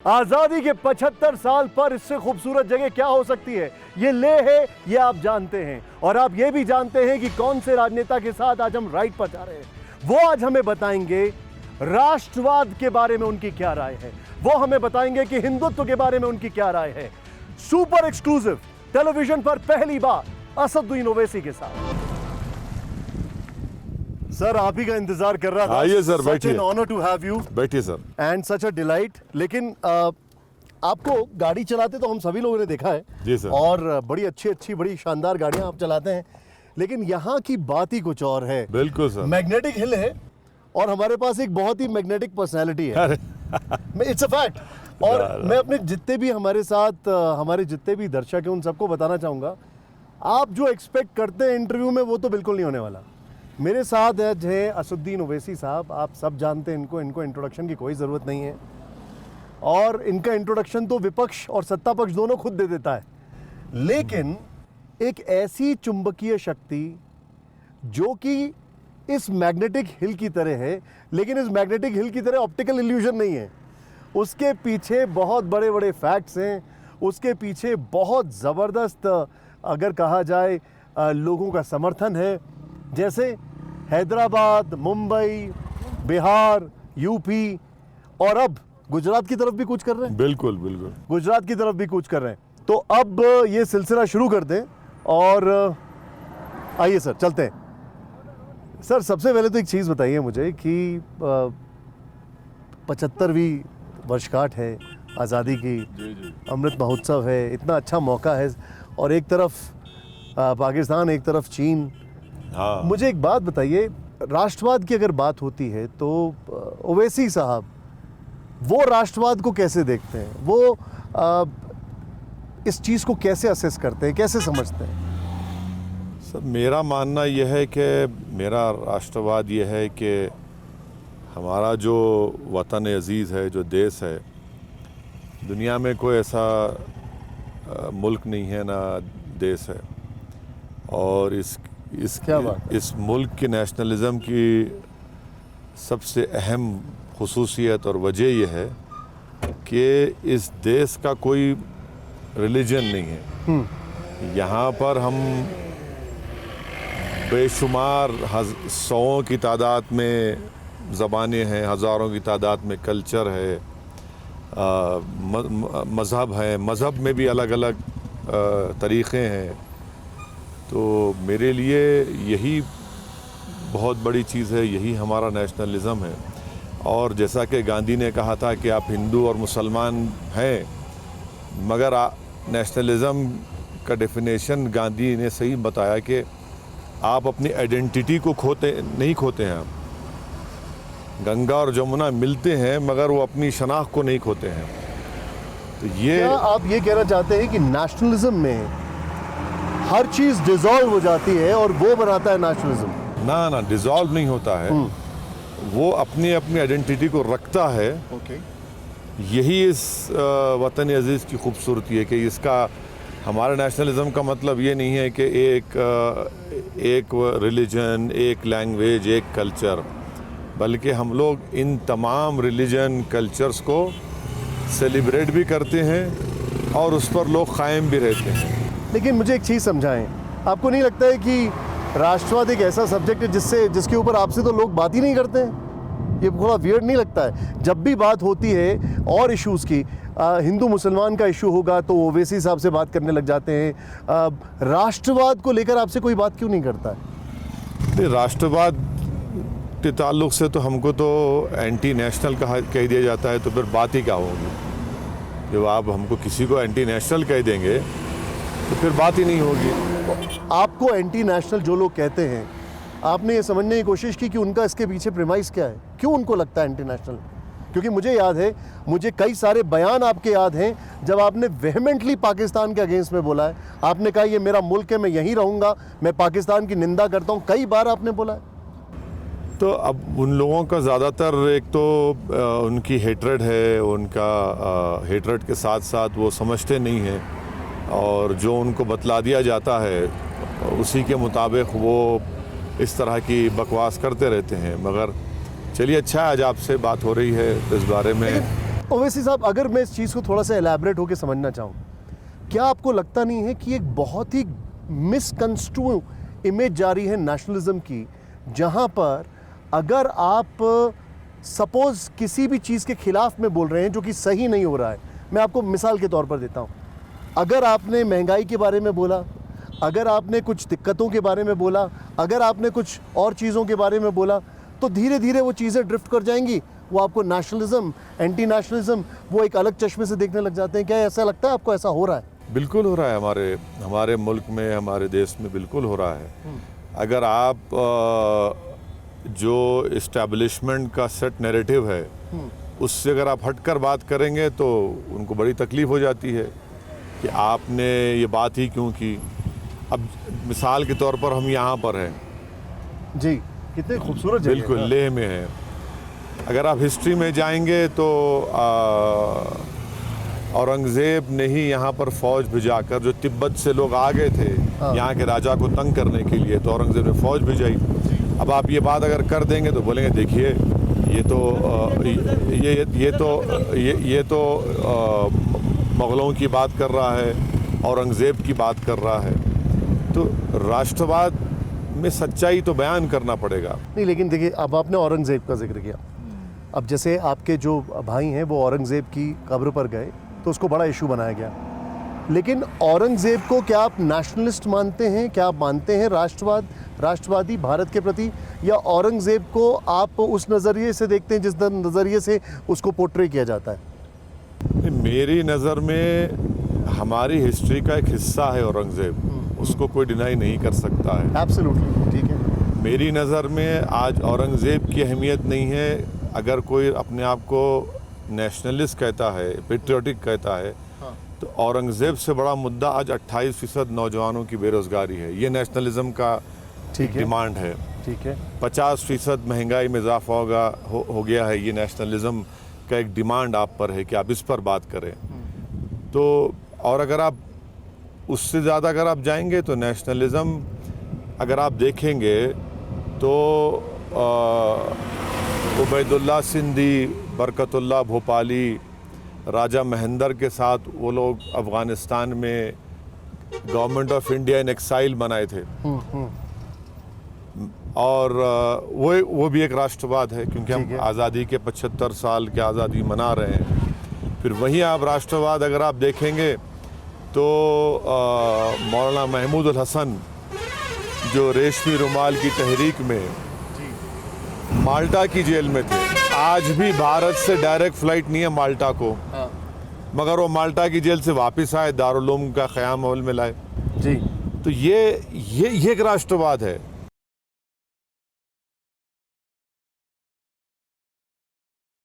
आजादी के 75 साल पर इससे खूबसूरत जगह क्या हो सकती है? ये लेह है, ये आप जानते हैं। और आप ये भी जानते हैं कि कौन से राजनेता के साथ आज हम राइड पर जा रहे हैं। वो आज हमें बताएंगे राष्ट्रवाद के बारे में उनकी क्या राय है। वो हमें बताएंगे कि हिंदुत्व के बारे में उनकी क्या राय है। सुपर एक्सक्लूसिव टेलीविजन पर पहली बार असदुद्दीन ओवैसी के साथ। सर, आप ही का इंतजार कर रहा था। आइए सर, बैठिए। Such an honor to have you बैठिए sir. and such a delight। लेकिन आपको गाड़ी चलाते तो हम सभी लोगों ने देखा है जी सर। और बड़ी अच्छी बड़ी शानदार गाड़ियां आप चलाते हैं, लेकिन यहाँ की बात ही कुछ और है। बिल्कुल सर। मैग्नेटिक हिल है और हमारे पास एक बहुत ही मैग्नेटिक पर्सनालिटी है। It's a fact. और मैं अपने जितने भी हमारे साथ हमारे जितने भी दर्शक हैं उन सबको बताना चाहूँगा, आप जो एक्सपेक्ट करते हैं इंटरव्यू में वो तो बिल्कुल नहीं होने वाला। मेरे साथ आज है असदुद्दीन ओवैसी साहब। आप सब जानते हैं इनको इंट्रोडक्शन की कोई ज़रूरत नहीं है और इनका इंट्रोडक्शन तो विपक्ष और सत्ता पक्ष दोनों खुद दे देता है। लेकिन एक ऐसी चुंबकीय शक्ति जो कि इस मैग्नेटिक हिल की तरह है, लेकिन इस मैग्नेटिक हिल की तरह ऑप्टिकल इल्यूजन नहीं है। उसके पीछे बहुत बड़े बड़े फैक्ट्स हैं, उसके पीछे बहुत ज़बरदस्त अगर कहा जाए लोगों का समर्थन है। जैसे हैदराबाद, मुंबई, बिहार, यूपी और अब गुजरात की तरफ भी कूच कर रहे हैं। बिल्कुल बिल्कुल। गुजरात की तरफ भी कूच कर रहे हैं। तो अब ये सिलसिला शुरू कर दें और आइए सर चलते हैं। सर, सबसे पहले तो एक चीज़ बताइए मुझे कि 75वीं वर्षगांठ है आज़ादी की, अमृत महोत्सव है, इतना अच्छा मौका है और एक तरफ पाकिस्तान, एक तरफ चीन। हाँ। मुझे एक बात बताइए, राष्ट्रवाद की अगर बात होती है तो ओवैसी साहब वो राष्ट्रवाद को कैसे देखते हैं? वो इस चीज़ को कैसे असेस करते हैं, कैसे समझते हैं? सर, मेरा मानना यह है कि मेरा राष्ट्रवाद यह है कि हमारा जो वतन अजीज़ है, जो देश है, दुनिया में कोई ऐसा मुल्क नहीं है ना देश है। और इस मुल्क के नेशनलिज़म की सबसे अहम खुसूसियत और वजह यह है कि इस देश का कोई रिलीजन नहीं है। यहाँ पर हम बेशुमार सौओं की तादाद में ज़बानें हैं, हज़ारों की तादाद में कल्चर है, मज़हब है, मज़हब में भी अलग अलग तरीक़े हैं। तो मेरे लिए यही बहुत बड़ी चीज़ है, यही हमारा नेशनलिज़म है। और जैसा कि गांधी ने कहा था कि आप हिंदू और मुसलमान हैं, मगर नेशनलिज़म का डेफिनेशन गांधी ने सही बताया कि आप अपनी आइडेंटिटी को नहीं खोते हैं। गंगा और जमुना मिलते हैं मगर वो अपनी शनाख्त को नहीं खोते हैं। तो ये क्या आप ये कहना चाहते हैं कि नेशनलिज्म में हर चीज़ डिसॉल्व हो जाती है और वो बनाता है नेशनलिज्म? ना, डिसॉल्व नहीं होता है। वो अपनी अपनी आइडेंटिटी को रखता है। यही इस वतन अजीज़ की खूबसूरती है कि इसका हमारे नेशनलिज्म का मतलब ये नहीं है कि एक रिलीजन, एक लैंग्वेज, एक कल्चर, बल्कि हम लोग इन तमाम रिलीजन कल्चर्स को सेलिब्रेट भी करते हैं और उस पर लोग कायम भी रहते हैं। लेकिन मुझे एक चीज़ समझाएं, आपको नहीं लगता है कि राष्ट्रवाद एक ऐसा सब्जेक्ट है जिसके ऊपर आपसे तो लोग बात ही नहीं करते हैं? ये थोड़ा वियर्ड नहीं लगता है? जब भी बात होती है और इश्यूज़ की, हिंदू मुसलमान का इशू होगा तो ओवैसी साहब से बात करने लग जाते हैं। राष्ट्रवाद को लेकर आपसे कोई बात क्यों नहीं करता है? राष्ट्रवाद के ताल्लुक़ से तो हमको तो एंटी नेशनल कह दिया जाता है, तो फिर बात ही क्या होगी? जब आप हमको किसी को एंटी नेशनल कह देंगे तो फिर बात ही नहीं होगी। आपको एंटी नेशनल जो लोग कहते हैं, आपने ये समझने की कोशिश की कि उनका इसके पीछे प्रेमाइस क्या है? क्यों उनको लगता है एंटी नेशनल? क्योंकि मुझे याद है, मुझे कई सारे बयान आपके याद हैं जब आपने वेहमेंटली पाकिस्तान के अगेंस्ट में बोला है। आपने कहा ये मेरा मुल्क है, मैं यहीं रहूँगा, मैं पाकिस्तान की निंदा करता हूँ, कई बार आपने बोला है। तो अब उन लोगों का ज़्यादातर एक तो उनकी हेट्रेड है, उनका हेट्रेड के साथ साथ वो समझते नहीं हैं और जो उनको बतला दिया जाता है उसी के मुताबिक वो इस तरह की बकवास करते रहते हैं। मगर चलिए, अच्छा है आज आपसे बात हो रही है इस बारे में। ओवैसी साहब, अगर मैं इस चीज़ को थोड़ा सा एलैबोरेट होकर समझना चाहूँ, क्या आपको लगता नहीं है कि एक बहुत ही मिसकंस्ट्रू इमेज जारी है नेशनलिज्म की, जहाँ पर अगर आप सपोज किसी भी चीज़ के खिलाफ में बोल रहे हैं जो कि सही नहीं हो रहा है, मैं आपको मिसाल के तौर पर देता हूँ, अगर आपने महंगाई के बारे में बोला, अगर आपने कुछ दिक्कतों के बारे में बोला, अगर आपने कुछ और चीज़ों के बारे में बोला, तो धीरे धीरे वो चीज़ें ड्रिफ्ट कर जाएंगी, वो आपको नेशनलिज्म, एंटी नेशनलिज्म, वो एक अलग चश्मे से देखने लग जाते हैं। क्या ऐसा लगता है आपको, ऐसा हो रहा है? बिल्कुल हो रहा है, हमारे मुल्क में, हमारे देश में बिल्कुल हो रहा है। अगर आप जो इस्टेब्लिशमेंट का सेट नैरेटिव है उससे अगर आप हटकर बात करेंगे तो उनको बड़ी तकलीफ़ हो जाती है कि आपने ये बात ही क्यों की। अब मिसाल के तौर पर हम यहाँ पर हैं जी, कितने खूबसूरत जगह है। बिल्कुल लेह में है। अगर आप हिस्ट्री में जाएंगे तो औरंगज़ेब ने ही यहाँ पर फ़ौज भिजाकर, जो तिब्बत से लोग आ गए थे यहाँ के राजा को तंग करने के लिए, तो औरंगज़ेब ने फ़ौज भिजाई। अब आप ये बात अगर कर देंगे तो बोलेंगे देखिए ये तो मुग़लों की बात कर रहा है, औरंगज़ेब की बात कर रहा है। तो राष्ट्रवाद में सच्चाई तो बयान करना पड़ेगा। नहीं, लेकिन देखिए, अब आपने औरंगज़ेब का जिक्र किया, अब जैसे आपके जो भाई हैं वो औरंगज़ेब की कब्र पर गए तो उसको बड़ा इशू बनाया गया, लेकिन औरंगज़ेब को क्या आप नेशनलिस्ट मानते हैं? क्या आप मानते हैं राष्ट्रवादी भारत के प्रति, या औरंगज़ेब को आप उस नज़रिए से देखते हैं जिस नज़रिए से उसको पोर्ट्रे किया जाता है? मेरी नज़र में हमारी हिस्ट्री का एक हिस्सा है औरंगज़ेब, उसको कोई डिनाई नहीं कर सकता है। एब्सोल्युटली, ठीक है। मेरी नज़र में आज औरंगज़ेब की अहमियत नहीं है। अगर कोई अपने आप को नेशनलिस्ट कहता है, पेट्रियोटिक कहता है, तो औरंगज़ेब से बड़ा मुद्दा आज 28% नौजवानों की बेरोज़गारी है। ये नेशनलिज्म का डिमांड है। ठीक है। 50% महंगाई में इजाफा हो गया है, ये नेशनलिज्म का एक डिमांड आप पर है कि आप इस पर बात करें। तो और अगर आप उससे ज़्यादा अगर आप जाएंगे तो नेशनलिज्म अगर आप देखेंगे तो उबैदुल्ला सिंधी, बरकतुल्ला भोपाली, राजा महेंद्र के साथ वो लोग अफ़गानिस्तान में government of India in exile बनाए थे। और वो भी एक राष्ट्रवाद है, क्योंकि हम आज़ादी के 75 साल के आज़ादी मना रहे हैं। फिर वहीं आप राष्ट्रवाद अगर आप देखेंगे तो मौलाना महमूद उल हसन जो रेशमी रुमाल की तहरीक में माल्टा की जेल में थे, आज भी भारत से डायरेक्ट फ़्लाइट नहीं है माल्टा को, मगर वो माल्टा की जेल से वापस आए, दारुल उलूम का क़याम अमल में लाए। जी। तो ये एक राष्ट्रवाद है।